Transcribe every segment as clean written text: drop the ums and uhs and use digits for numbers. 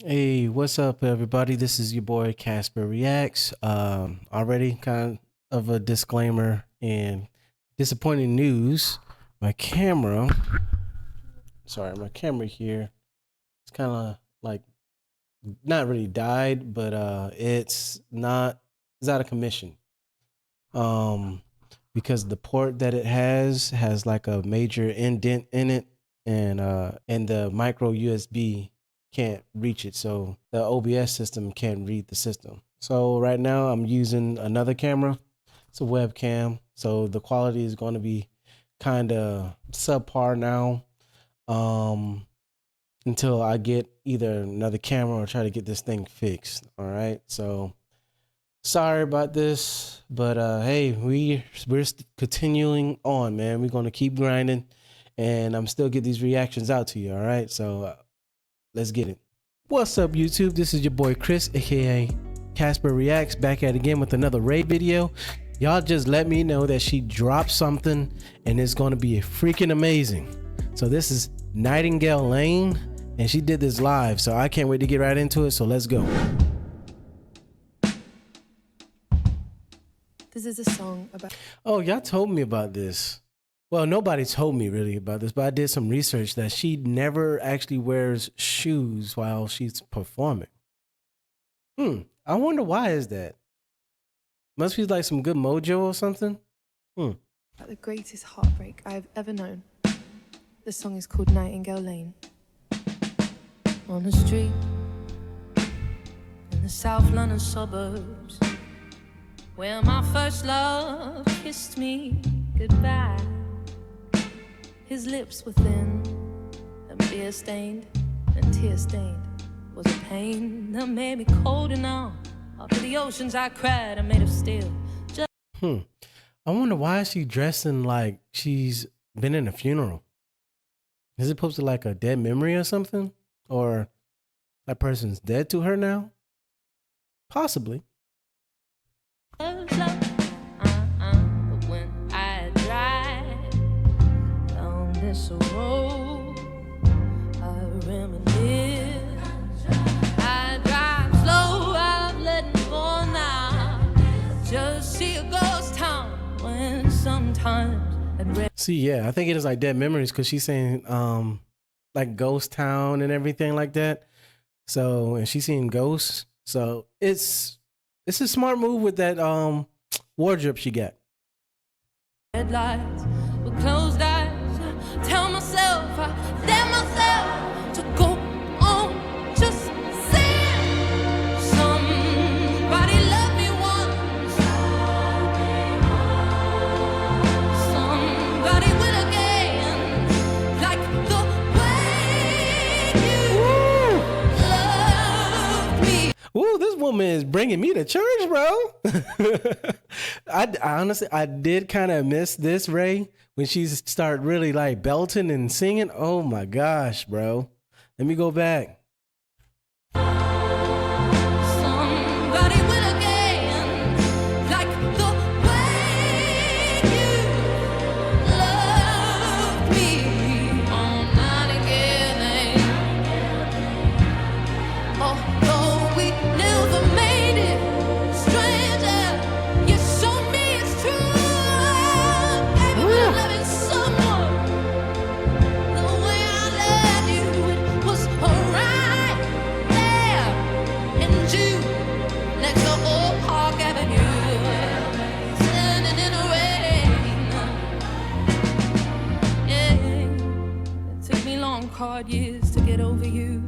Hey, what's up, everybody? This is your boy Casper Reacts. Already kind of a disclaimer and disappointing news. My camera, my camera here, it's kind of like not really died, but it's out of commission. Um, because the port that it has like a major indent in it, and the micro USB can't reach it, so the OBS system can't read the system. So right now I'm using another camera. It's a webcam, so the quality is going to be kind of subpar now, um until I get either another camera or try to get this thing fixed. All right, so sorry about this, but hey, we're continuing on, man. We're gonna keep grinding, and I'm still get these reactions out to you. All right, so let's get it. What's up, YouTube? This is your boy Chris, aka Casper Reacts, back at it again with another Raye video. Y'all just let me know that she dropped something, and it's gonna be freaking amazing. So this is Nightingale Lane, and she did this live, so I can't wait to get right into it. So let's go. This is a song about... Oh, y'all told me about this. Well, nobody told me really about this, but I did some research that she never actually wears shoes while she's performing. I wonder why is that? Must be like some good mojo or something. About the greatest heartbreak I've ever known. The song is called Nightingale Lane. On the street in the South London suburbs, where my first love kissed me goodbye. His lips were thin and beer stained, and tear stained was a pain that made me cold and numb. After the oceans I cried, I'm made of steel. I wonder why is she dressing like she's been in a funeral. Is it supposed to like a dead memory or something? Or that person's dead to her now? Possibly. But when I drive down this road, I reminisce. I drive slow, I'm letting go now. Just see a ghost town when sometimes See, yeah, I think it is like dead memories because she's saying like ghost town and everything like that. So, and she's seeing ghosts. So it's a smart move with that wardrobe she got. red lights with closed eyes. Tell myself, I dare myself to go on just saying somebody loved me once. Somebody will again, like the way you loved me. Ooh, this woman is bringing me to church, bro. I honestly, I did kind of miss this, Raye, when she started really like belting and singing. Oh my gosh, bro. Let me go back. Somebody will again, like the way you loved me on Nightingale. Although we never made it, stranger, you showed me it's true. Baby, when I'm loving someone the way I love you, it was right there in June next to Old Park Avenue, standing in the rain. Yeah, it took me long, hard years to get over you.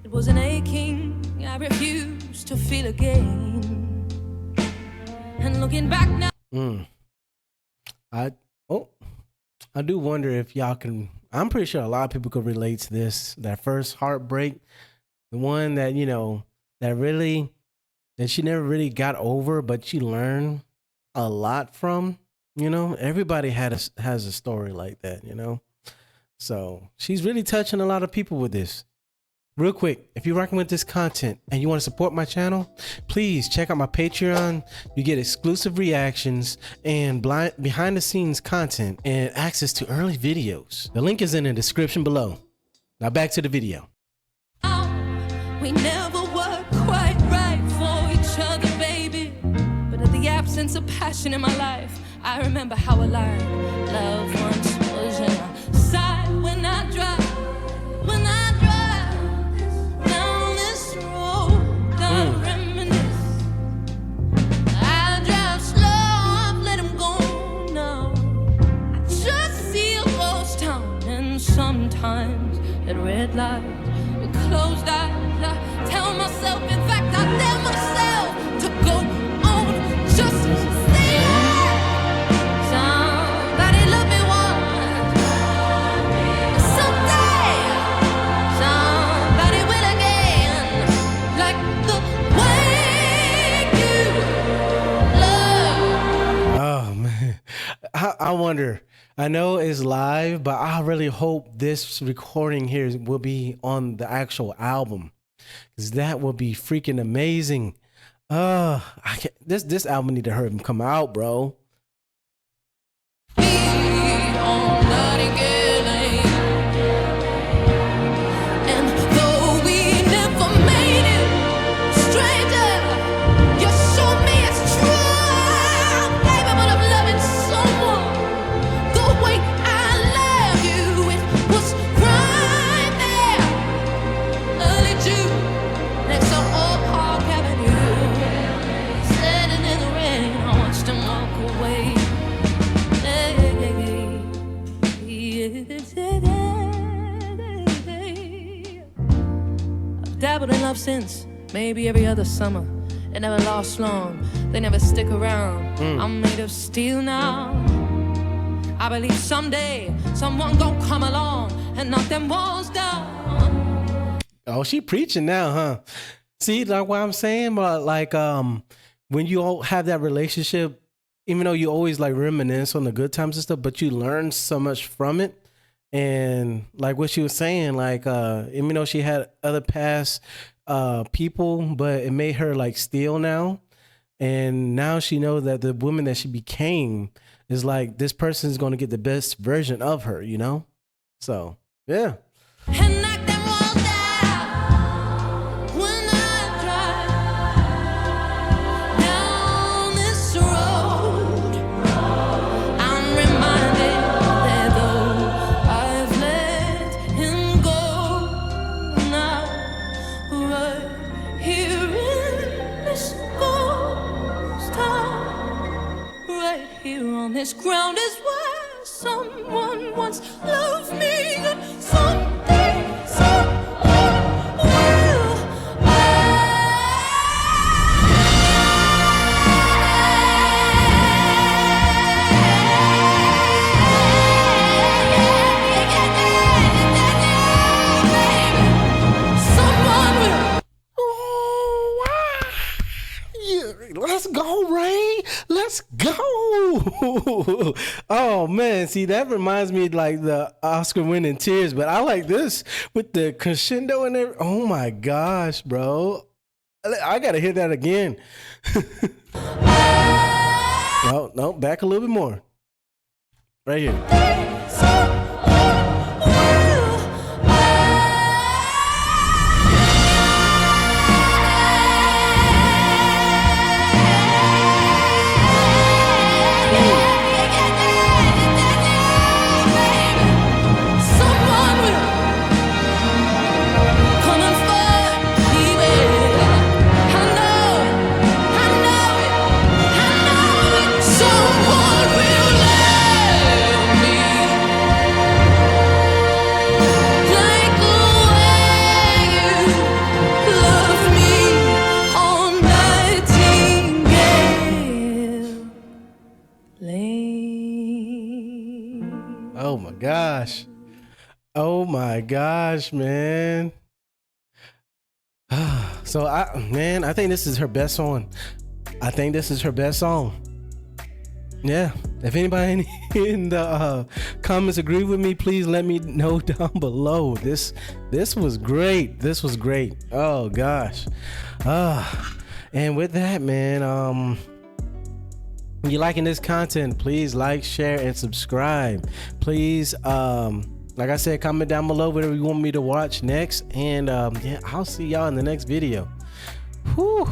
It was an aching I refused to feel again. And looking back now, I do wonder if y'all can. I'm pretty sure a lot of people could relate to this. That first heartbreak, the one that that she never really got over, but she learned a lot from. Everybody has a story like that. So she's really touching a lot of people with this. Real quick, if you're rocking with this content and you want to support my channel, please check out my Patreon. You get exclusive reactions and behind the scenes content and access to early videos. The link is in the description below. Now back to the video. We never were quite right for each other, baby. But in the absence of passion in my life, I remember how alive love once was. And I sigh when I drive down this road, I reminisce. I drive slow, I've let him go now. I just see a ghost town, and sometimes at red lights with closed eyes, I tell myself, in fact, I tell myself to go on, just stay there. Somebody love me once, someday somebody will again, like the way you love. Oh man, I wonder. I know it's live, but I really hope this recording here will be on the actual album, because that would be freaking amazing. I can't, this album need to hurry come out, bro. Be on Nightingale Lane. And though we never made it, stranger, you showed me it's true. Capable of loving someone the way I love you. It was right there, early June, next to Old Park Avenue. Standing in the rain, I watched him walk away. I've dabbled in love since, maybe every other summer. It never lasts long, they never stick around. I'm made of steel now. I believe someday someone gon' come along and knock them walls down. Oh, she preaching now, huh? See, like what I'm saying, but like when you all have that relationship, even though you always like reminisce on the good times and stuff, but you learn so much from it. And like what she was saying, like even though she had other past people, but it made her like steel now. And now she knows that the woman that she became is like, this person is going to get the best version of her, you know? So, yeah. And knock them walls down when I drive down this road. I'm reminded that though I've let him go now, right here in this ghost town, right here on this ground is where someone once loved me. And someday someone will. Someone will. Yeah, let's go, Raye. Let's go. Oh man, see, that reminds me like the Oscar winning Tears, but I like this with the crescendo and everything. Oh my gosh, bro. I gotta hear that again. No, back a little bit more. Right here. Oh my gosh. Oh my gosh, man. So I think this is her best song. I think this is her best song. Yeah. If anybody in the comments agree with me, please let me know down below. This was great. This was great. Oh gosh. And with that, man, if you're liking this content, please like, share, and subscribe. Please Like I said, comment down below whatever you want me to watch next, and yeah, I'll see y'all in the next video. Whew.